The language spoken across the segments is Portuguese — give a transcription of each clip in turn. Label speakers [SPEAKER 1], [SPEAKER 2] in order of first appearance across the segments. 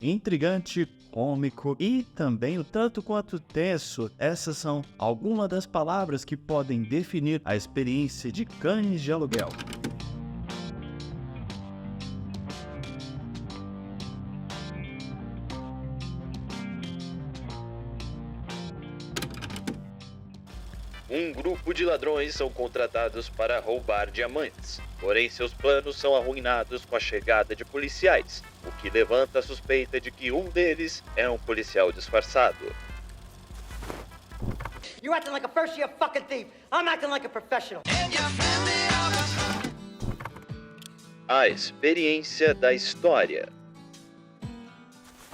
[SPEAKER 1] Intrigante, cômico e também o tanto quanto tenso, essas são algumas das palavras que podem definir a experiência de Cães de Aluguel.
[SPEAKER 2] Um grupo de ladrões são contratados para roubar diamantes, porém seus planos são arruinados com a chegada de policiais, o que levanta a suspeita de que um deles é um policial disfarçado.
[SPEAKER 3] You're acting like a first-year fucking thief. I'm acting like a professional.
[SPEAKER 2] A experiência da história.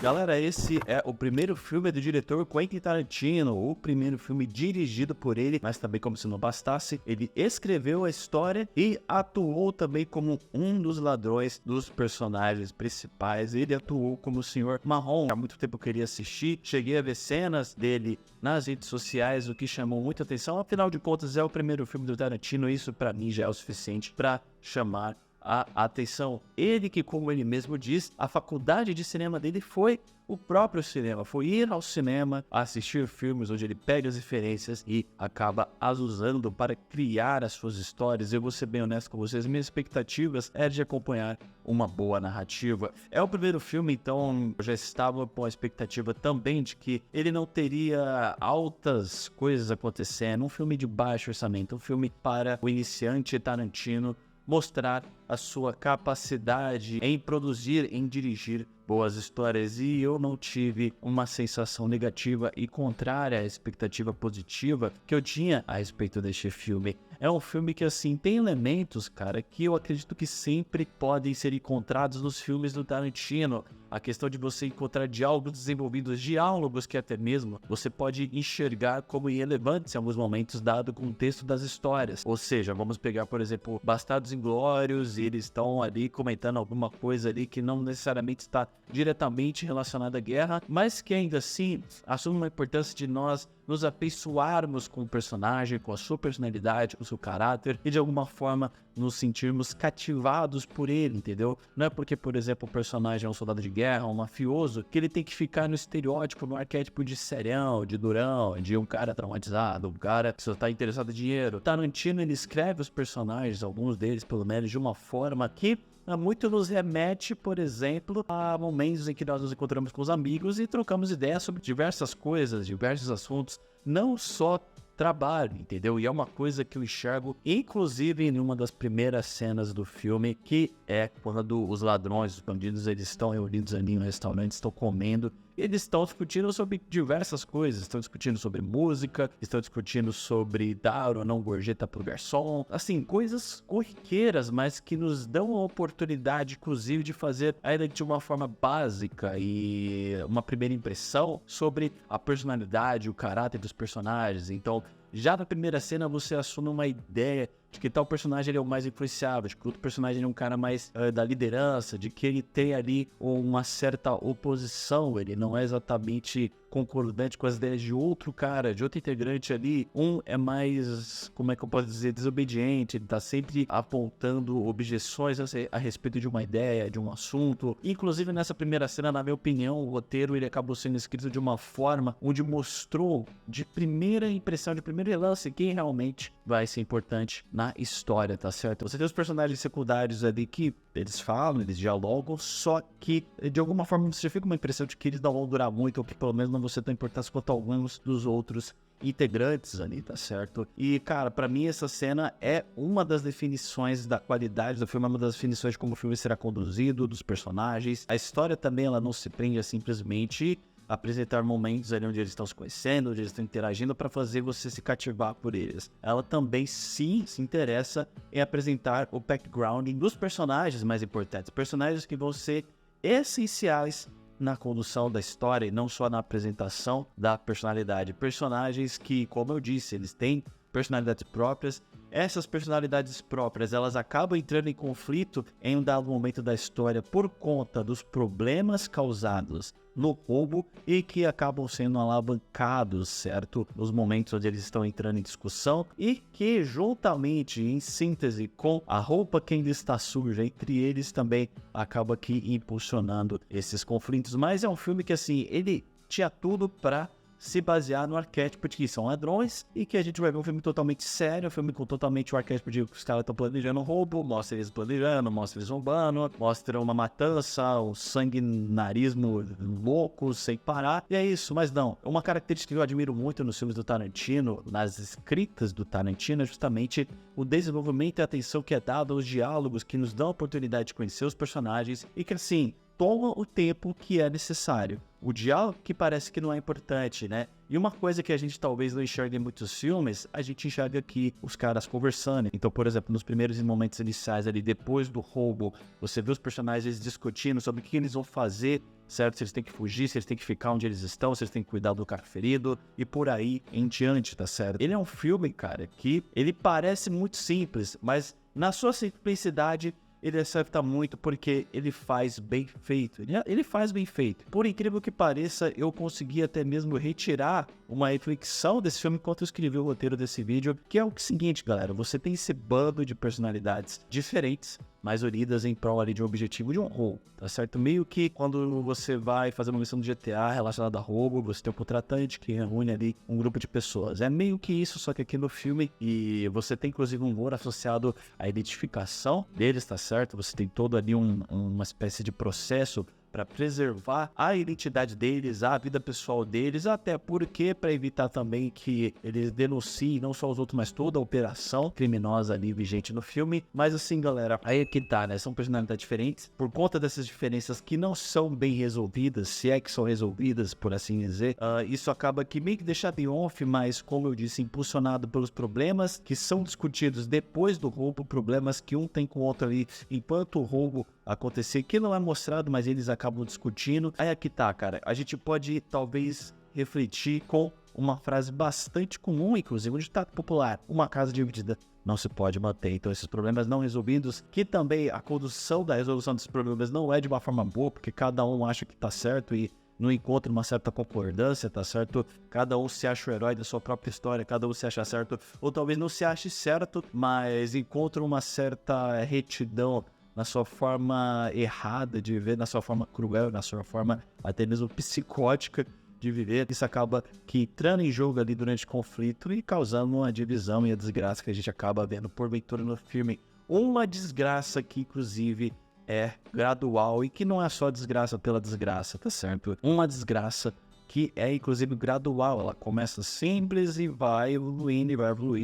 [SPEAKER 1] Galera, esse é o primeiro filme do diretor Quentin Tarantino, o primeiro filme dirigido por ele, mas também, como se não bastasse, ele escreveu a história e atuou também como um dos ladrões dos personagens principais. Ele atuou como o Sr. Marrom. Há muito tempo eu queria assistir, cheguei a ver cenas dele nas redes sociais, o que chamou muita atenção. Afinal de contas, é o primeiro filme do Tarantino, isso pra mim já é o suficiente pra chamar a atenção. Ele que, como ele mesmo diz, a faculdade de cinema dele foi o próprio cinema, foi ir ao cinema, assistir filmes onde ele pega as referências e acaba as usando para criar as suas histórias. Eu vou ser bem honesto com vocês, minhas expectativas eram de acompanhar uma boa narrativa. É o primeiro filme, então eu já estava com a expectativa também de que ele não teria altas coisas acontecendo, um filme de baixo orçamento, um filme para o iniciante Tarantino mostrar a sua capacidade em produzir, em dirigir boas histórias, e eu não tive uma sensação negativa e contrária à expectativa positiva que eu tinha a respeito deste filme. É um filme que, assim, tem elementos, cara, que eu acredito que sempre podem ser encontrados nos filmes do Tarantino. A questão de você encontrar diálogos desenvolvidos, diálogos que até mesmo você pode enxergar como irrelevantes em alguns momentos, dado o contexto das histórias. Ou seja, vamos pegar, por exemplo, Bastardos Inglórios, e eles estão ali comentando alguma coisa ali que não necessariamente está diretamente relacionada à guerra, mas que ainda assim assume uma importância de nós nos afeiçoarmos com o personagem, com a sua personalidade, com o seu caráter, e de alguma forma nos sentirmos cativados por ele, entendeu? Não é porque, por exemplo, o personagem é um soldado de guerra, um mafioso, que ele tem que ficar no estereótipo, no arquétipo de serião, de durão, de um cara traumatizado, um cara que só tá interessado em dinheiro. Tarantino, ele escreve os personagens, alguns deles pelo menos, de uma forma que muito nos remete, por exemplo, a momentos em que nós nos encontramos com os amigos e trocamos ideias sobre diversas coisas, diversos assuntos, não só trabalho, entendeu? E é uma coisa que eu enxergo, inclusive, em uma das primeiras cenas do filme, que é quando os ladrões, os bandidos, eles estão reunidos ali no restaurante, estão comendo, eles estão discutindo sobre diversas coisas, estão discutindo sobre música, estão discutindo sobre dar ou não gorjeta pro garçom, assim, coisas corriqueiras, mas que nos dão a oportunidade, inclusive, de fazer ainda de uma forma básica e uma primeira impressão sobre a personalidade, o caráter dos personagens. Então, já na primeira cena você assume uma ideia de que tal personagem ele é o mais influenciável, de que outro personagem é um cara mais da liderança, de que ele tem ali uma certa oposição, ele não é exatamente concordante com as ideias de outro cara, de outro integrante ali. Um é mais, como é que eu posso dizer, desobediente, ele tá sempre apontando objeções a respeito de uma ideia, de um assunto. Inclusive nessa primeira cena, na minha opinião, o roteiro ele acabou sendo escrito de uma forma onde mostrou de primeira impressão, de primeiro relance, quem realmente vai ser importante na história, tá certo? Você tem os personagens secundários ali que eles falam, eles dialogam, só que de alguma forma você fica uma impressão de que eles não vão durar muito, ou que pelo menos não vão ser tão importantes quanto alguns dos outros integrantes ali, tá certo? E, cara, pra mim essa cena é uma das definições da qualidade do filme, é uma das definições de como o filme será conduzido, dos personagens. A história também, ela não se prende a simplesmente apresentar momentos ali onde eles estão se conhecendo, onde eles estão interagindo para fazer você se cativar por eles. Ela também sim se interessa em apresentar o backgrounding dos personagens mais importantes, personagens que vão ser essenciais na condução da história e não só na apresentação da personalidade. Personagens que, como eu disse, eles têm personalidades próprias, essas personalidades próprias, elas acabam entrando em conflito em um dado momento da história por conta dos problemas causados no roubo e que acabam sendo alavancados, certo? Nos momentos onde eles estão entrando em discussão e que, juntamente, em síntese com a roupa que ainda está suja, entre eles também acaba aqui impulsionando esses conflitos. Mas é um filme que, assim, ele tinha tudo para se basear no arquétipo de que são ladrões e que a gente vai ver um filme totalmente sério, um filme com totalmente o arquétipo de que os caras estão planejando um roubo, mostra eles planejando, mostra eles roubando, mostra uma matança, um sanguinarismo louco, sem parar, e é isso. Mas não, uma característica que eu admiro muito nos filmes do Tarantino, nas escritas do Tarantino, é justamente o desenvolvimento e a atenção que é dado aos diálogos que nos dão a oportunidade de conhecer os personagens e que, assim, toma o tempo que é necessário. O diálogo que parece que não é importante, né? E uma coisa que a gente talvez não enxergue em muitos filmes, a gente enxerga aqui os caras conversando. Então, por exemplo, nos primeiros momentos iniciais ali, depois do roubo, você vê os personagens discutindo sobre o que eles vão fazer, certo? Se eles têm que fugir, se eles têm que ficar onde eles estão, se eles têm que cuidar do cara ferido e por aí em diante, tá certo? Ele é um filme, cara, que ele parece muito simples, mas na sua simplicidade ele acerta muito porque ele faz bem feito. Ele faz bem feito. Por incrível que pareça, eu consegui até mesmo retirar uma reflexão desse filme enquanto eu escrevi o roteiro desse vídeo, que é o seguinte, galera. Você tem esse bando de personalidades diferentes, mas unidas em prol ali de um objetivo de um roubo, tá certo? Meio que quando você vai fazer uma missão do GTA relacionada a roubo, você tem um contratante que reúne ali um grupo de pessoas. É meio que isso, só que aqui no filme, e você tem inclusive um humor associado à identificação deles, tá certo? Você tem todo ali uma espécie de processo para preservar a identidade deles, a vida pessoal deles, até porque para evitar também que eles denunciem não só os outros, mas toda a operação criminosa ali vigente no filme. Mas assim, galera, aí é que tá, né? São personalidades diferentes, por conta dessas diferenças que não são bem resolvidas, se é que são resolvidas, por assim dizer, isso acaba que meio que deixado em off, mas como eu disse, impulsionado pelos problemas que são discutidos depois do roubo, problemas que um tem com o outro ali, enquanto o roubo acontecer, que não é mostrado, mas eles acabam discutindo. Aí aqui tá, cara, a gente pode talvez refletir com uma frase bastante comum, inclusive um ditado popular: uma casa dividida não se pode manter. Então esses problemas não resolvidos, que também a condução da resolução desses problemas não é de uma forma boa, porque cada um acha que tá certo e não encontra uma certa concordância, tá certo? Cada um se acha o herói da sua própria história, cada um se acha certo, ou talvez não se ache certo, mas encontra uma certa retidão na sua forma errada de viver, na sua forma cruel, na sua forma até mesmo psicótica de viver. Isso acaba que entrando em jogo ali durante o conflito e causando uma divisão e a desgraça que a gente acaba vendo porventura no filme. Uma desgraça que, inclusive, é gradual e que não é só desgraça pela desgraça, tá certo? Uma desgraça que é, inclusive, gradual. Ela começa simples e vai evoluindo,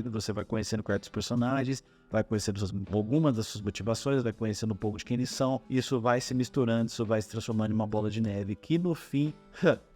[SPEAKER 1] você vai conhecendo certos personagens, vai conhecendo algumas das suas motivações, vai conhecendo um pouco de quem eles são, isso vai se misturando, isso vai se transformando em uma bola de neve que, no fim,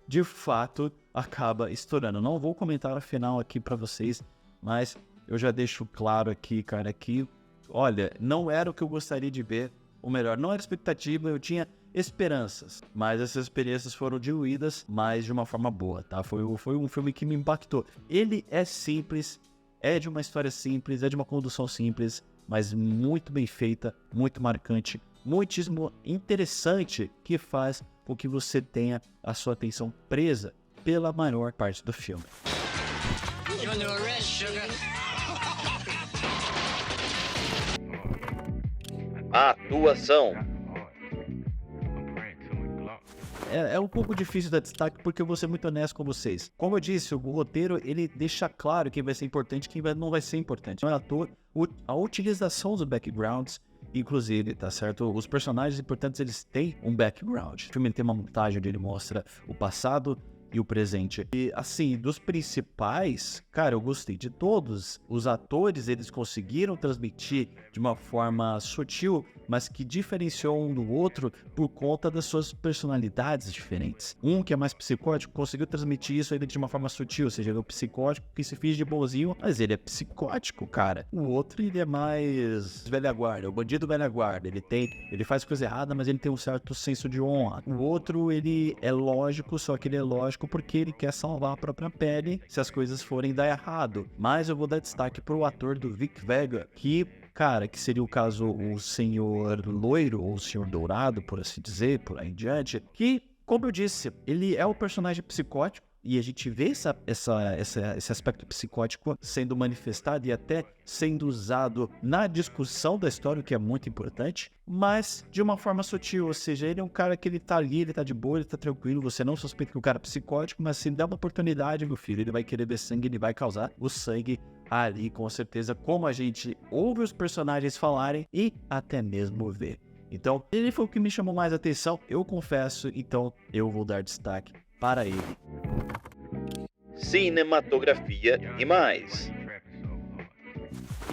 [SPEAKER 1] de fato, acaba estourando. Não vou comentar a final aqui pra vocês, mas eu já deixo claro aqui, cara, que, olha, não era o que eu gostaria de ver, ou melhor, não era expectativa, eu tinha esperanças, mas essas experiências foram diluídas, mas de uma forma boa, tá? Foi um filme que me impactou. Ele é simples, é de uma história simples, é de uma condução simples, mas muito bem feita, muito marcante, muitíssimo interessante, que faz com que você tenha a sua atenção presa pela maior parte do filme.
[SPEAKER 2] Atuação.
[SPEAKER 1] É um pouco difícil dar destaque porque eu vou ser muito honesto com vocês. Como eu disse, o roteiro, ele deixa claro quem vai ser importante e quem não vai ser importante. Não é à toa a utilização dos backgrounds, inclusive, tá certo? Os personagens importantes, eles têm um background. O filme tem uma montagem onde ele mostra o passado e o presente. E, assim, dos principais, cara, eu gostei de todos. Os atores, eles conseguiram transmitir de uma forma sutil, mas que diferenciou um do outro por conta das suas personalidades diferentes. Um que é mais psicótico conseguiu transmitir isso ainda de uma forma sutil, ou seja, ele é o psicótico que se finge de bonzinho, mas ele é psicótico, cara. O outro, ele é mais velha guarda, o bandido velha guarda. Ele faz coisa errada, mas ele tem um certo senso de honra. O outro, ele é lógico, só que ele é lógico psicológico porque ele quer salvar a própria pele se as coisas forem dar errado. Mas eu vou dar destaque pro ator do Vic Vega, que, cara, que seria o caso o Senhor Loiro, ou o Senhor Dourado, por assim dizer, por aí em diante, que, como eu disse, ele é o personagem psicótico, e a gente vê esse aspecto psicótico sendo manifestado e até sendo usado na discussão da história, o que é muito importante, mas de uma forma sutil, ou seja, ele é um cara que ele tá ali, ele tá de boa, ele tá tranquilo, você não suspeita que o cara é psicótico, mas se der uma oportunidade, meu filho, ele vai querer ver sangue, ele vai causar o sangue ali, com certeza, como a gente ouve os personagens falarem e até mesmo ver. Então, ele foi o que me chamou mais atenção, eu confesso, então eu vou dar destaque para ele.
[SPEAKER 2] Cinematografia e mais.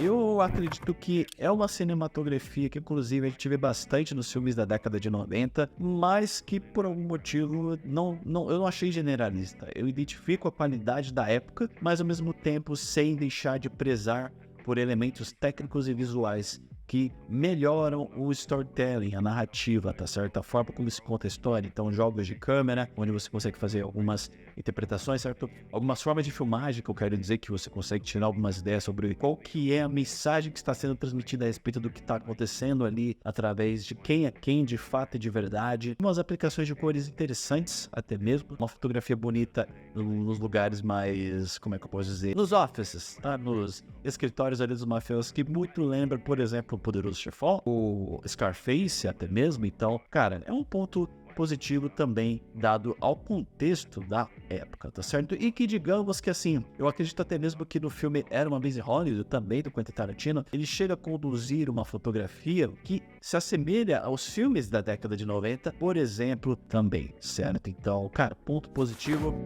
[SPEAKER 1] Eu acredito que é uma cinematografia que, inclusive, a gente vê bastante nos filmes da década de 90, mas que, por algum motivo, eu não achei generalista. Eu identifico a qualidade da época, mas, ao mesmo tempo, sem deixar de prezar por elementos técnicos e visuais que melhoram o storytelling, a narrativa, tá certo? A forma como se conta a história. Então, jogos de câmera, onde você consegue fazer algumas interpretações, certo? Algumas formas de filmagem, que eu quero dizer que você consegue tirar algumas ideias sobre qual que é a mensagem que está sendo transmitida a respeito do que está acontecendo ali, através de quem é quem, de fato e de verdade. Umas aplicações de cores interessantes, até mesmo. Uma fotografia bonita nos lugares mais, como é que eu posso dizer? Nos offices, tá? Nos escritórios ali dos mafiosos, que muito lembra, por exemplo, o Poderoso Chefão, o Scarface até mesmo. Então, cara, é um ponto positivo também, dado ao contexto da época, tá certo? E que digamos que assim, eu acredito até mesmo que no filme Era Uma Vez em Hollywood, também do Quentin Tarantino, ele chega a conduzir uma fotografia que se assemelha aos filmes da década de 90, por exemplo, também, certo? Então, cara, ponto positivo.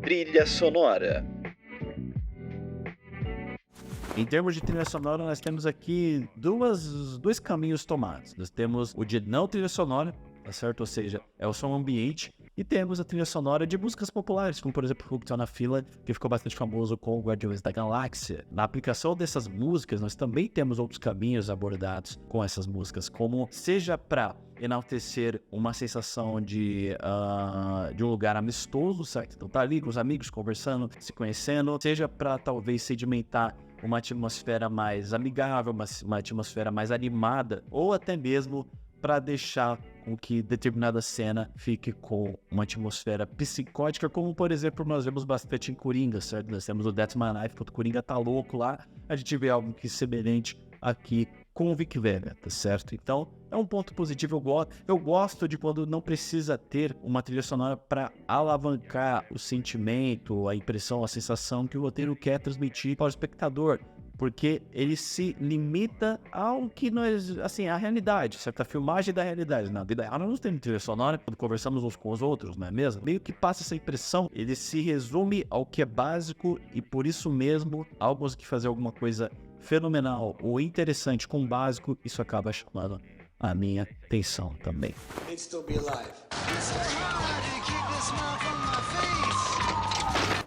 [SPEAKER 2] Trilha sonora.
[SPEAKER 1] Em termos de trilha sonora, nós temos aqui dois caminhos tomados. Nós temos o de não trilha sonora, tá certo? Ou seja, é o som ambiente. E temos a trilha sonora de músicas populares, como por exemplo o Hooked on a Fila, que ficou bastante famoso com o Guardiões da Galáxia. Na aplicação dessas músicas, nós também temos outros caminhos abordados com essas músicas, como seja para enaltecer uma sensação de um lugar amistoso, certo? Então tá ali com os amigos conversando, se conhecendo, seja para talvez sedimentar uma atmosfera mais amigável, uma atmosfera mais animada, ou até mesmo para deixar com que determinada cena fique com uma atmosfera psicótica, como por exemplo nós vemos bastante em Coringa, certo? Nós temos o That's My Life, quando o Coringa tá louco lá, a gente vê algo que é semelhante aqui com o Vic Vega, tá certo? Então, é um ponto positivo, eu gosto de quando não precisa ter uma trilha sonora para alavancar o sentimento, a impressão, a sensação que o roteiro quer transmitir para o espectador, porque ele se limita ao que nós, assim, a realidade, certo? A filmagem da realidade. Na vida real, nós não temos trilha sonora quando conversamos uns com os outros, não é mesmo? Meio que passa essa impressão, ele se resume ao que é básico e por isso mesmo, ao conseguir fazer alguma coisa fenomenal ou interessante com o básico, isso acaba chamando a minha atenção também.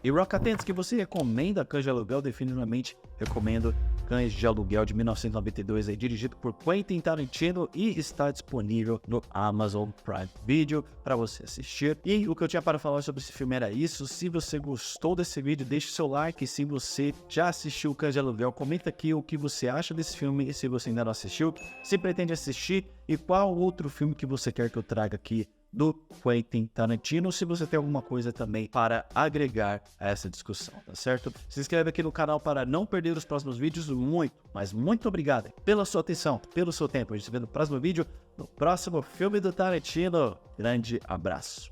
[SPEAKER 1] E Rock Atentos, que você recomenda Cães de Aluguel? Definitivamente recomendo Cães de Aluguel de 1992, aí, dirigido por Quentin Tarantino e está disponível no Amazon Prime Video para você assistir. E o que eu tinha para falar sobre esse filme era isso. Se você gostou desse vídeo, deixe seu like. Se você já assistiu Cães de Aluguel, comenta aqui o que você acha desse filme e se você ainda não assistiu, se pretende assistir e qual outro filme que você quer que eu traga aqui do Quentin Tarantino, se você tem alguma coisa também para agregar a essa discussão, tá certo? Se inscreve aqui no canal para não perder os próximos vídeos. Muito obrigado pela sua atenção, pelo seu tempo. A gente se vê no próximo vídeo, no próximo filme do Tarantino. Grande abraço.